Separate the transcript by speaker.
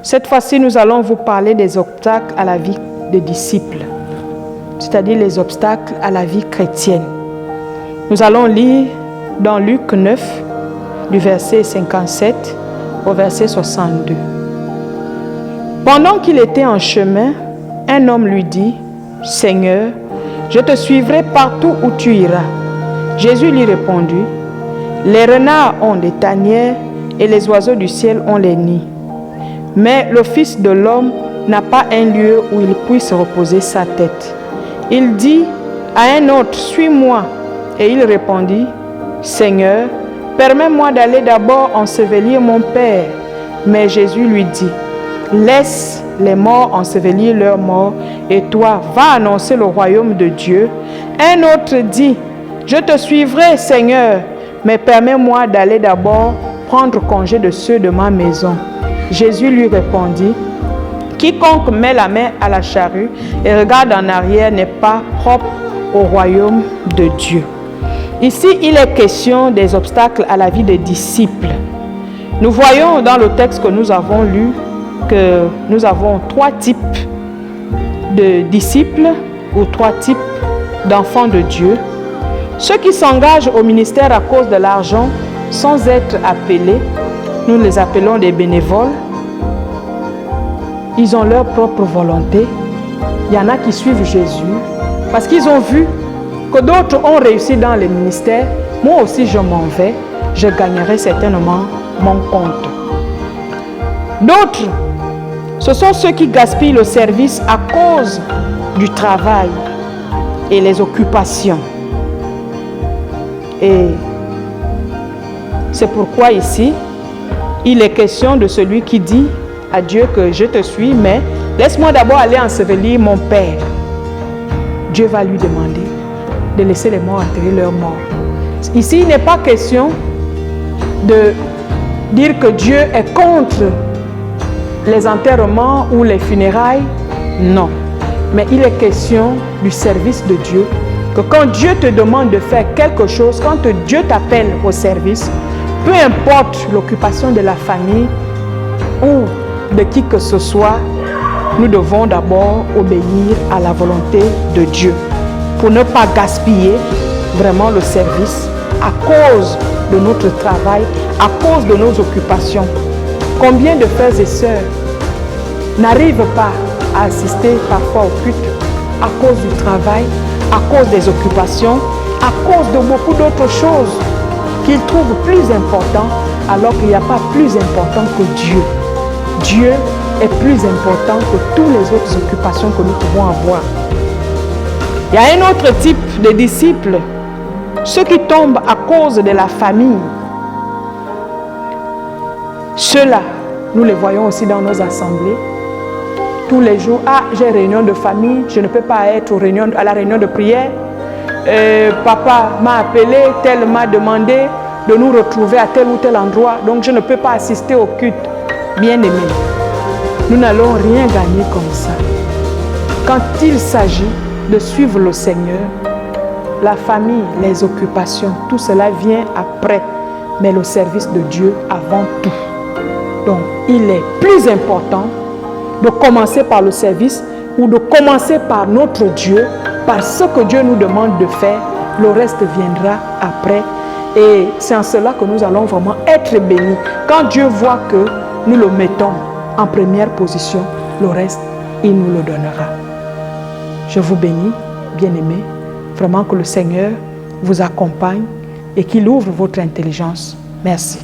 Speaker 1: Cette fois-ci, nous allons vous parler des obstacles à la vie des disciples, c'est-à-dire les obstacles à la vie chrétienne. Nous allons lire dans Luc 9, du verset 57 au verset 62. Pendant qu'il était en chemin, un homme lui dit, « Seigneur, je te suivrai partout où tu iras. » Jésus lui répondit, « Les renards ont des tanières et les oiseaux du ciel ont les nids. Mais le Fils de l'homme n'a pas un lieu où il puisse reposer sa tête. » Il dit à un autre, « Suis-moi. » Et il répondit, « Seigneur, permets-moi d'aller d'abord ensevelir mon Père. » Mais Jésus lui dit, « Laisse les morts ensevelir leurs morts, et toi, va annoncer le royaume de Dieu. » Un autre dit, « Je te suivrai, Seigneur, mais permets-moi d'aller d'abord prendre congé de ceux de ma maison. » Jésus lui répondit, « Quiconque met la main à la charrue et regarde en arrière n'est pas propre au royaume de Dieu. » Ici, il est question des obstacles à la vie des disciples. Nous voyons dans le texte que nous avons lu que nous avons 3 types de disciples ou 3 types d'enfants de Dieu. Ceux qui s'engagent au ministère à cause de l'argent sans être appelés, nous les appelons des bénévoles. Ils ont leur propre volonté. Il y en a qui suivent Jésus parce qu'ils ont vu que d'autres ont réussi dans les ministères. Moi aussi je m'en vais, je gagnerai certainement mon compte. D'autres, ce sont ceux qui gaspillent le service à cause du travail et les occupations. Et c'est pourquoi ici, il est question de celui qui dit à Dieu que je te suis, mais laisse-moi d'abord aller ensevelir mon Père. Dieu va lui demander de laisser les morts enterrer leurs morts. Ici, il n'est pas question de dire que Dieu est contre les enterrements ou les funérailles. Non. Mais il est question du service de Dieu. Que quand Dieu te demande de faire quelque chose, quand Dieu t'appelle au service, peu importe l'occupation de la famille ou de qui que ce soit, nous devons d'abord obéir à la volonté de Dieu pour ne pas gaspiller vraiment le service à cause de notre travail, à cause de nos occupations. Combien de frères et sœurs n'arrivent pas à assister parfois au culte à cause du travail, à cause des occupations, à cause de beaucoup d'autres choses qu'ils trouvent plus importantes, alors qu'il n'y a pas plus important que Dieu. Dieu est plus important que toutes les autres occupations que nous pouvons avoir. Il y a un autre type de disciples, ceux qui tombent à cause de la famille. Ceux-là, nous les voyons aussi dans nos assemblées. Tous les jours, j'ai réunion de famille, je ne peux pas être à la réunion de prière. Papa m'a appelé, tel m'a demandé de nous retrouver à tel ou tel endroit, donc je ne peux pas assister au culte. Bien-aimés, nous n'allons rien gagner comme ça. Quand il s'agit de suivre le Seigneur, la famille, les occupations, tout cela vient après, mais le service de Dieu avant tout. Donc, il est plus important de commencer par le service ou de commencer par notre Dieu, par ce que Dieu nous demande de faire. Le reste viendra après. Et c'est en cela que nous allons vraiment être bénis. Quand Dieu voit que nous le mettons en première position, le reste, il nous le donnera. Je vous bénis, bien-aimés. Vraiment que le Seigneur vous accompagne et qu'il ouvre votre intelligence. Merci.